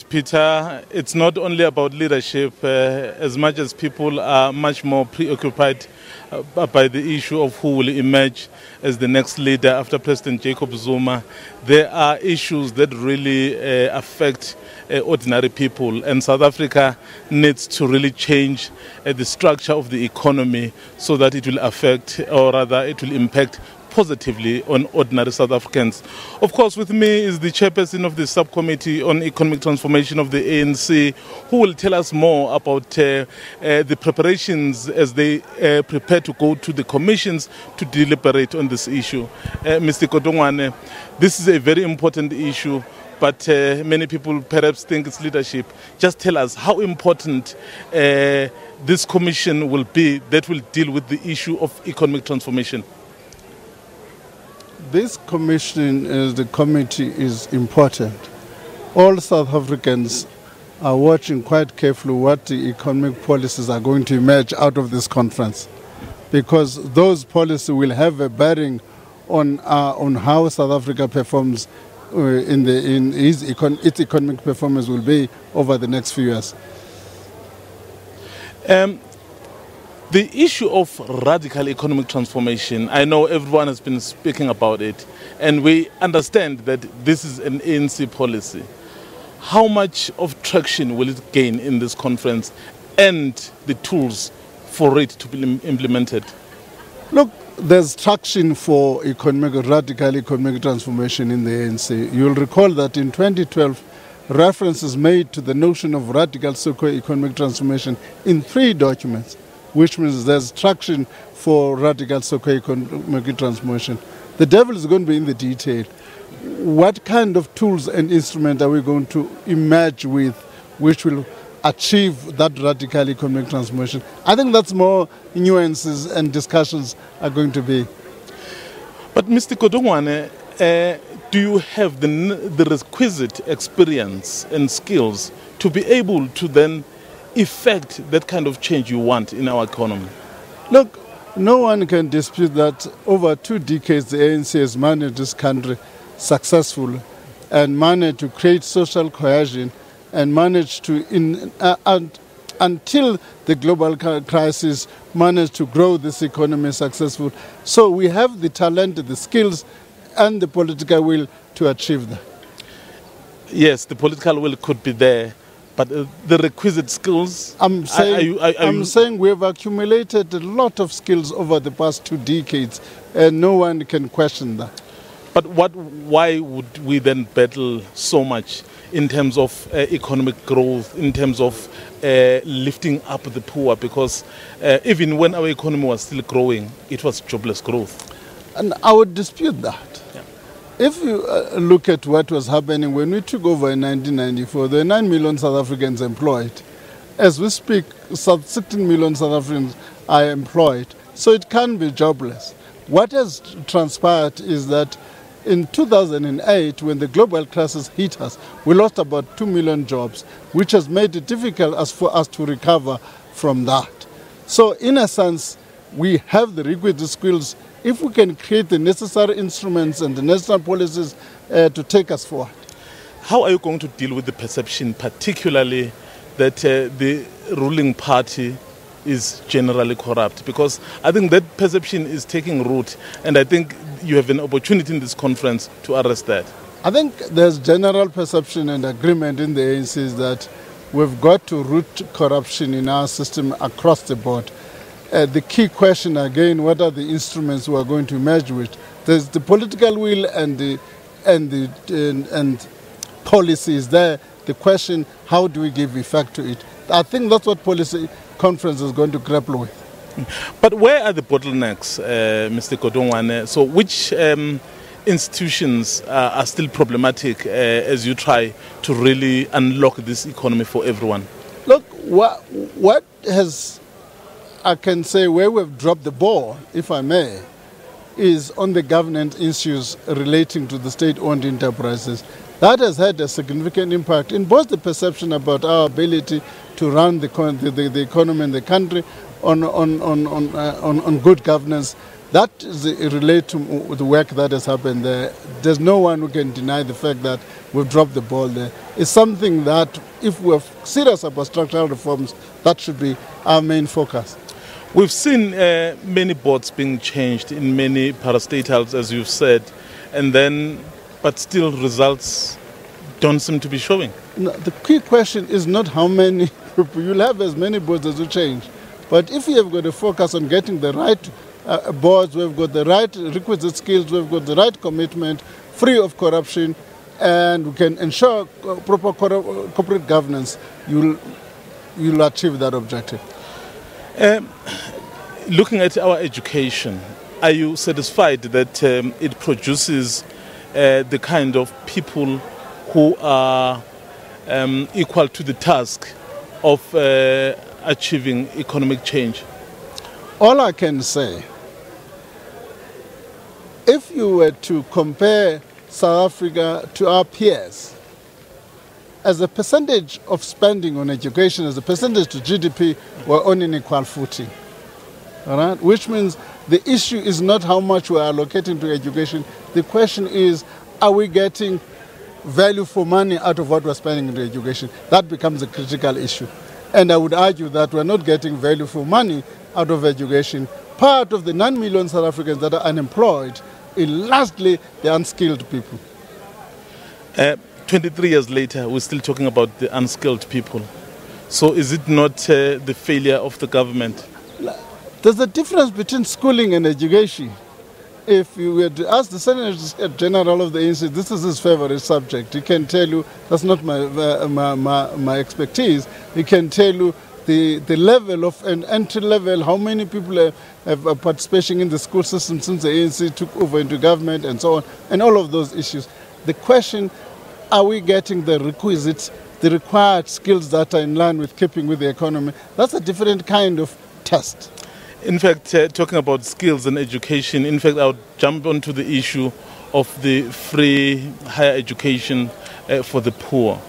Peter, it's not only about leadership, as much as people are much more preoccupied by the issue of who will emerge as the next leader after President Jacob Zuma. There are issues that really affect ordinary people, and South Africa needs to really change the structure of the economy so that it will affect, or rather it will impact positively on ordinary South Africans. Of course, with me is the chairperson of the subcommittee on economic transformation of the ANC, who will tell us more about the preparations as they prepare to go to the commissions to deliberate on this issue. Mr. Godongwane, this is a very important issue, but many people perhaps think it's leadership. Just tell us how important this commission will be that will deal with the issue of economic transformation. This commission, the committee, is important. All South Africans are watching quite carefully what the economic policies are going to emerge out of this conference, because those policies will have a bearing on how South Africa performs its economic performance will be over the next few years. The issue of radical economic transformation, I know everyone has been speaking about it, and we understand that this is an ANC policy. How much of traction will it gain in this conference and the tools for it to be implemented? Look, there's traction for radical economic transformation in the ANC. You'll recall that in 2012, references made to the notion of radical socio-economic transformation in 3 documents, which means there's traction for radical socio-economic transformation. The devil is going to be in the detail. What kind of tools and instruments are we going to emerge with which will achieve that radical economic transformation? I think that's more nuances and discussions are going to be. But Mr. Godongwane, do you have the requisite experience and skills to be able to then effect that kind of change you want in our economy? Look, no one can dispute that over 2 decades the ANC has managed this country successfully and managed to create social cohesion and managed to, until the global crisis, managed to grow this economy successfully. So we have the talent, the skills and the political will to achieve that. Yes, the political will could be there, but the requisite skills... I'm saying we have accumulated a lot of skills over the past 2 decades, and no one can question that. But why would we then battle so much in terms of economic growth, in terms of lifting up the poor? Because even when our economy was still growing, it was jobless growth. And I would dispute that. If you look at what was happening when we took over in 1994, there were 9 million South Africans employed. As we speak, 16 million South Africans are employed, so it can't be jobless. What has transpired is that in 2008, when the global crisis hit us, we lost about 2 million jobs, which has made it difficult for us to recover from that. So in a sense, we have the requisite skills if we can create the necessary instruments and the necessary policies to take us forward. How are you going to deal with the perception, particularly that the ruling party is generally corrupt? Because I think that perception is taking root, and I think you have an opportunity in this conference to address that. I think there's general perception and agreement in the ANC that we've got to root corruption in our system across the board. The key question again, what are the instruments we are going to emerge with? There's the political will and policy is there. The question, how do we give effect to it? I think that's what policy conference is going to grapple with. But where are the bottlenecks, Mr. Godongwane? So which institutions are still problematic as you try to really unlock this economy for everyone? Look, what has... I can say where we've dropped the ball, if I may, is on the governance issues relating to the state-owned enterprises. That has had a significant impact in both the perception about our ability to run the economy in the country on good governance, That is relate to the work that has happened there. There's no one who can deny the fact that we've dropped the ball there. It's something that, if we're serious about structural reforms, that should be our main focus. We've seen many boards being changed in many parastatals, as you've said, but still results don't seem to be showing. No, the key question is not how many people. You'll have as many boards as you change. But if you have got a focus on getting the right boards, we've got the right requisite skills, we've got the right commitment, free of corruption, and we can ensure proper corporate governance, you'll achieve that objective. Looking at our education, are you satisfied that it produces the kind of people who are equal to the task of achieving economic change? All I can say, if you were to compare South Africa to our peers, as a percentage of spending on education, as a percentage to GDP, we're on an equal footing. All right? Which means the issue is not how much we're allocating to education. The question is, are we getting value for money out of what we're spending into education? That becomes a critical issue. And I would argue that we're not getting value for money out of education. Part of the 9 million South Africans that are unemployed is largely the unskilled people. 23 years later, we're still talking about the unskilled people. So is it not the failure of the government? There's a difference between schooling and education. If you were to ask the Senator General of the ANC, this is his favorite subject. He can tell you, that's not my expertise, he can tell you the level of an entry level, how many people have participating in the school system since the ANC took over into government and so on, and all of those issues. The question, are we getting the requisites, the required skills that are in line with keeping with the economy? That's a different kind of test. In fact, talking about skills and education, in fact, I would jump onto the issue of the free higher education for the poor.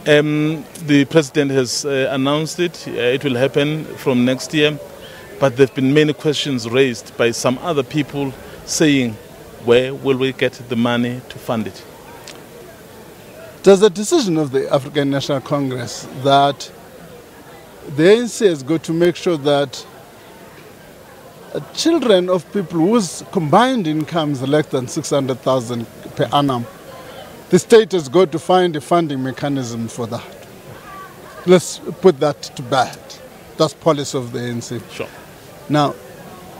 The president has announced it. It will happen from next year. But there have been many questions raised by some other people saying, where will we get the money to fund it? There's a decision of the African National Congress that the ANC has got to make sure that children of people whose combined income is less than 600,000 per annum, the state has got to find a funding mechanism for that. Let's put that to bed. That's policy of the ANC. Sure. Now,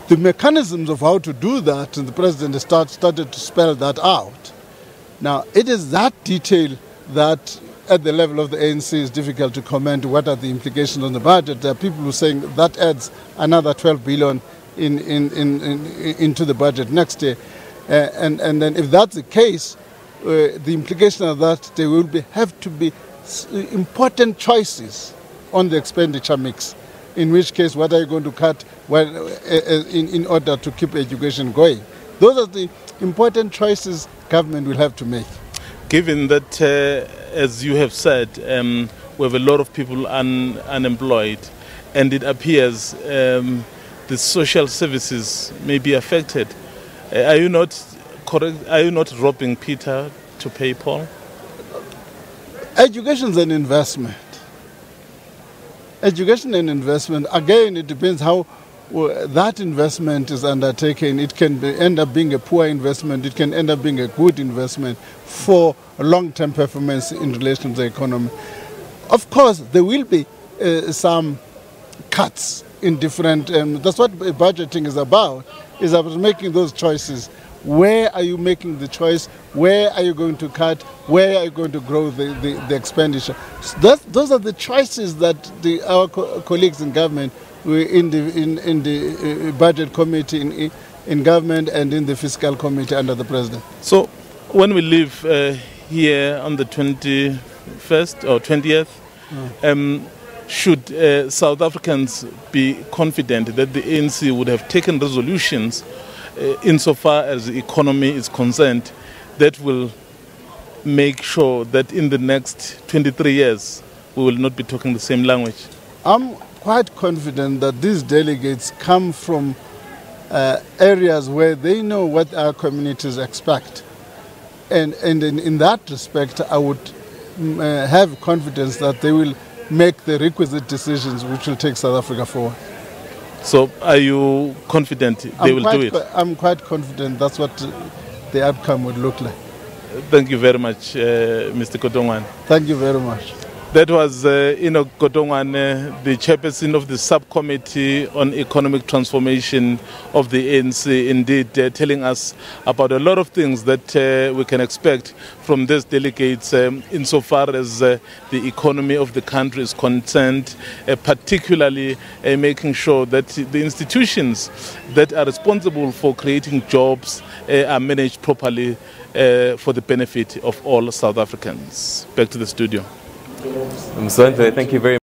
the mechanisms of how to do that, and the president has started to spell that out. Now, it is that detail that at the level of the ANC is difficult to comment what are the implications on the budget. There are people who are saying that adds another 12 billion into the budget next year. And then if that's the case, the implication of that, there will have to be important choices on the expenditure mix. In which case, what are you going to cut in order to keep education going? Those are the important choices government will have to make. Given that, as you have said, we have a lot of people unemployed, and it appears the social services may be affected. Are you not correct? Are you not robbing Peter to pay Paul? Education is an investment. Education and investment, again, it depends how that investment is undertaken. It can end up being a poor investment. It can end up being a good investment for long-term performance in relation to the economy. Of course, there will be some cuts in different, that's what budgeting is about making those choices. Where are you making the choice? Where are you going to cut? Where are you going to grow the expenditure? So those are the choices that our colleagues in government, in the budget committee, in government and in the fiscal committee under the president. So when we leave here on the 21st or 20th, should South Africans be confident that the ANC would have taken resolutions insofar as the economy is concerned that will make sure that in the next 23 years we will not be talking the same language? I'm quite confident that these delegates come from areas where they know what our communities expect. And in that respect, I would have confidence that they will make the requisite decisions which will take South Africa forward. So are you confident they will do it? I'm quite confident that's what the outcome would look like. Thank you very much, Mr. Godongwane. Thank you very much. That was Enoch Godongwane, the chairperson of the subcommittee on economic transformation of the ANC, indeed telling us about a lot of things that we can expect from these delegates insofar as the economy of the country is concerned, particularly making sure that the institutions that are responsible for creating jobs are managed properly for the benefit of all South Africans. Back to the studio. Mswendwe, thank you very much.